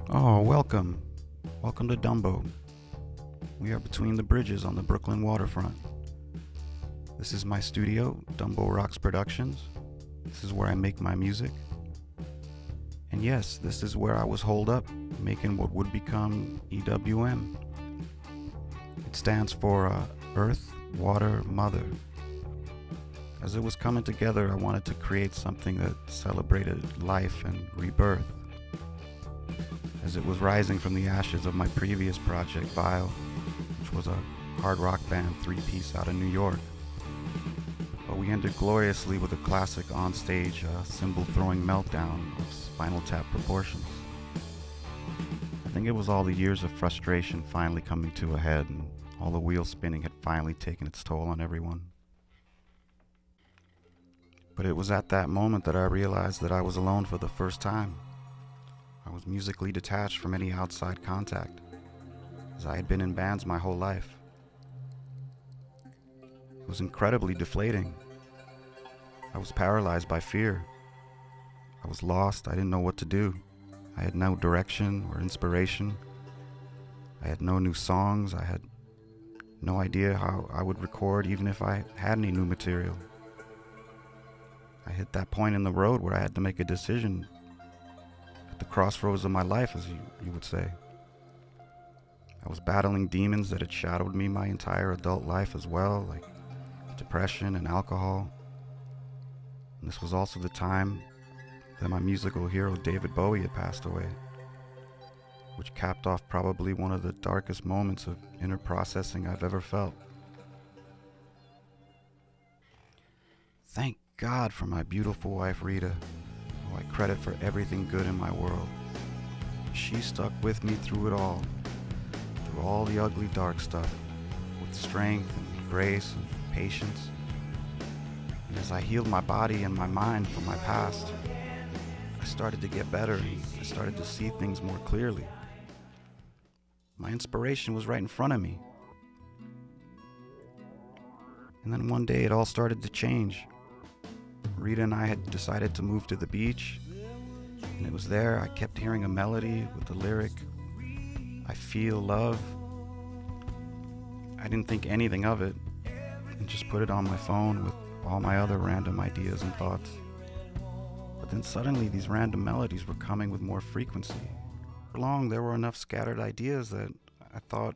Oh, welcome. Welcome to Dumbo. We are between the bridges on the Brooklyn waterfront. This is my studio, Dumbo Rocks Productions. This is where I make my music. And yes, this is where I was holed up, making what would become EWM. It stands for Earth, Water, Mother. As it was coming together, I wanted to create something that celebrated life and rebirth. As it was rising from the ashes of my previous project, Vile, which was a hard rock band three-piece out of New York. But we ended gloriously with a classic on-stage cymbal-throwing meltdown of Spinal Tap proportions. I think it was all the years of frustration finally coming to a head, and all the wheel spinning had finally taken its toll on everyone. But it was at that moment that I realized that I was alone for the first time. I was musically detached from any outside contact, as I had been in bands my whole life. It was incredibly deflating. I was paralyzed by fear. I was lost. I didn't know what to do. I had no direction or inspiration. I had no new songs. I had no idea how I would record, even if I had any new material. I hit that point in the road where I had to make a decision, at the crossroads of my life, as you would say. I was battling demons that had shadowed me my entire adult life as well, like depression and alcohol. And this was also the time that my musical hero David Bowie had passed away, which capped off probably one of the darkest moments of inner processing I've ever felt. Thank God for my beautiful wife Rita, who I credit for everything good in my world. She stuck with me through it all, through all the ugly dark stuff, with strength and grace and patience. And as I healed my body and my mind from my past, I started to get better and I started to see things more clearly. My inspiration was right in front of me. And then one day it all started to change. Rita and I had decided to move to the beach, and it was there I kept hearing a melody with the lyric, "I feel love." I didn't think anything of it, and just put it on my phone with all my other random ideas and thoughts. But then suddenly these random melodies were coming with more frequency. For long there were enough scattered ideas that I thought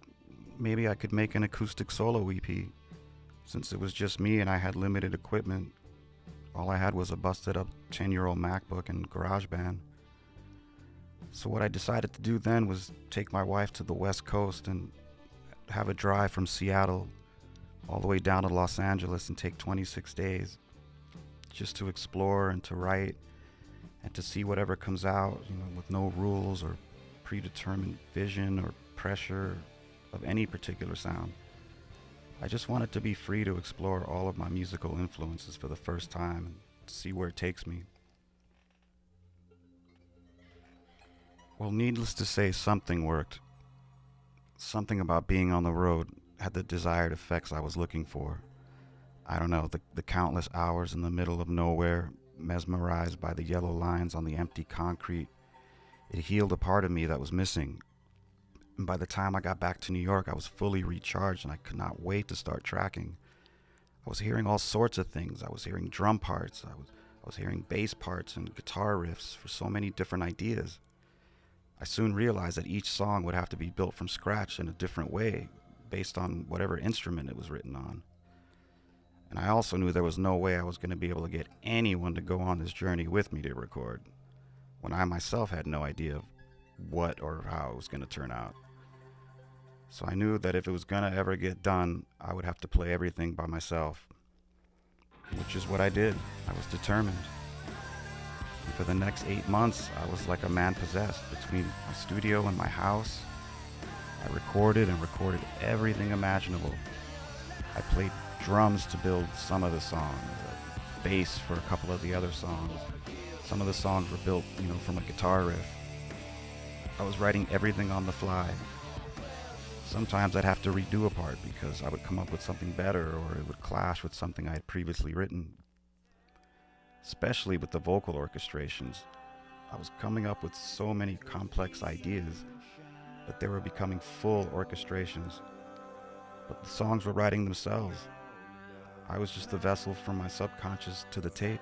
maybe I could make an acoustic solo EP. Since it was just me and I had limited equipment, all I had was a busted up 10-year-old MacBook and GarageBand. So what I decided to do then was take my wife to the West Coast and have a drive from Seattle all the way down to Los Angeles and take 26 days just to explore and to write and to see whatever comes out, with no rules or predetermined vision or pressure of any particular sound. I just wanted to be free to explore all of my musical influences for the first time and see where it takes me. Well, needless to say, something worked. Something about being on the road had the desired effects I was looking for. I don't know, the countless hours in the middle of nowhere, mesmerized by the yellow lines on the empty concrete. It healed a part of me that was missing. And by the time I got back to New York, I was fully recharged and I could not wait to start tracking. I was hearing all sorts of things. I was hearing drum parts. I was hearing bass parts and guitar riffs for so many different ideas. I soon realized that each song would have to be built from scratch in a different way, based on whatever instrument it was written on. And I also knew there was no way I was going to be able to get anyone to go on this journey with me to record, when I myself had no idea of what or how it was going to turn out. So I knew that if it was going to ever get done, I would have to play everything by myself, which is what I did. I was determined. And for the next 8 months, I was like a man possessed. Between my studio and my house, I recorded and recorded everything imaginable. I played drums to build some of the songs, bass for a couple of the other songs. Some of the songs were built, from a guitar riff. I was writing everything on the fly. Sometimes I'd have to redo a part because I would come up with something better or it would clash with something I had previously written. Especially with the vocal orchestrations. I was coming up with so many complex ideas that they were becoming full orchestrations. But the songs were writing themselves. I was just the vessel from my subconscious to the tape.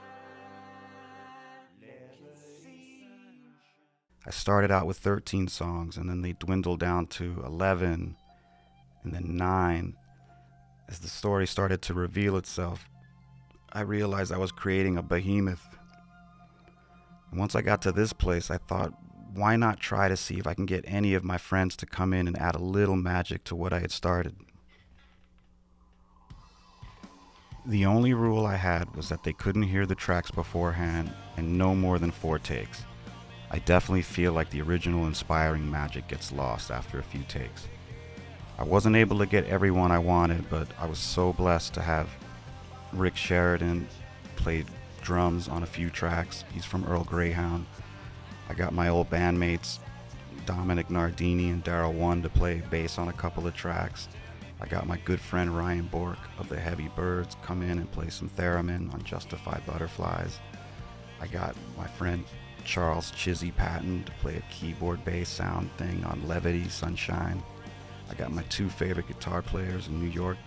I started out with 13 songs, and then they dwindled down to 11, and then 9. As the story started to reveal itself, I realized I was creating a behemoth. And once I got to this place, I thought, why not try to see if I can get any of my friends to come in and add a little magic to what I had started? The only rule I had was that they couldn't hear the tracks beforehand and no more than 4 takes. I definitely feel like the original inspiring magic gets lost after a few takes. I wasn't able to get everyone I wanted, but I was so blessed to have Rick Sheridan play drums on a few tracks. He's from Earl Greyhound. I got my old bandmates Dominic Nardini and Daryl One to play bass on a couple of tracks. I got my good friend Ryan Bork of the Heavy Birds come in and play some theremin on Justified Butterflies. I got my friend Charles Chizzy Patton to play a keyboard bass sound thing on Levity Sunshine. I got my 2 favorite guitar players in New York,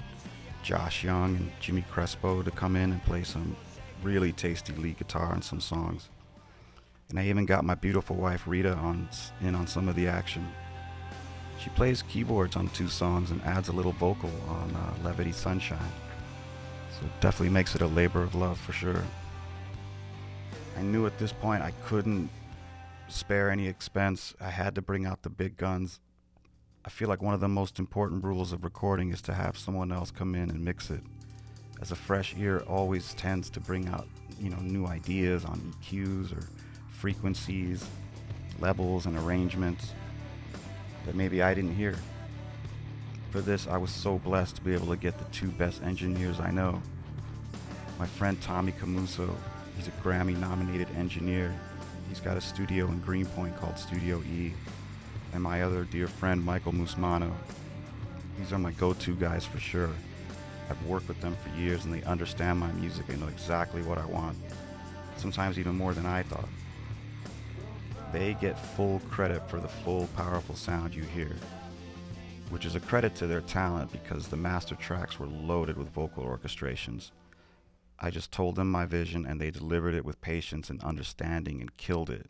Josh Young and Jimmy Crespo, to come in and play some really tasty lead guitar on some songs. And I even got my beautiful wife Rita in on some of the action. She plays keyboards on 2 songs and adds a little vocal on Levity Sunshine. So it definitely makes it a labor of love for sure. I knew at this point I couldn't spare any expense. I had to bring out the big guns. I feel like one of the most important rules of recording is to have someone else come in and mix it, as a fresh ear always tends to bring out, new ideas on EQs or frequencies, levels, and arrangements that maybe I didn't hear. For this, I was so blessed to be able to get the 2 best engineers I know. My friend Tommy Camuso, he's a Grammy-nominated engineer. He's got a studio in Greenpoint called Studio E. And my other dear friend Michael Musmano. These are my go-to guys for sure. I've worked with them for years and they understand my music. They know exactly what I want. Sometimes even more than I thought. They get full credit for the full, powerful sound you hear, which is a credit to their talent because the master tracks were loaded with vocal orchestrations. I just told them my vision and they delivered it with patience and understanding and killed it.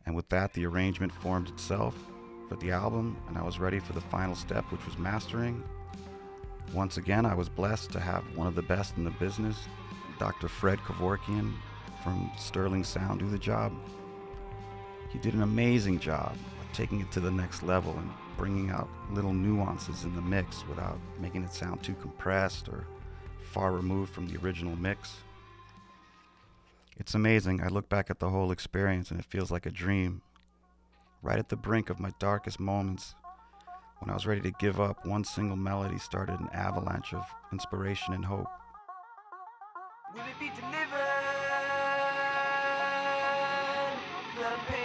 And with that, the arrangement formed itself for the album, and I was ready for the final step, which was mastering. Once again, I was blessed to have one of the best in the business, Dr. Fred Kevorkian from Sterling Sound, do the job. He did an amazing job of taking it to the next level and bringing out little nuances in the mix without making it sound too compressed or far removed from the original mix. It's amazing. I look back at the whole experience and it feels like a dream. Right at the brink of my darkest moments, when I was ready to give up, one single melody started an avalanche of inspiration and hope. Will it be delivered? The pain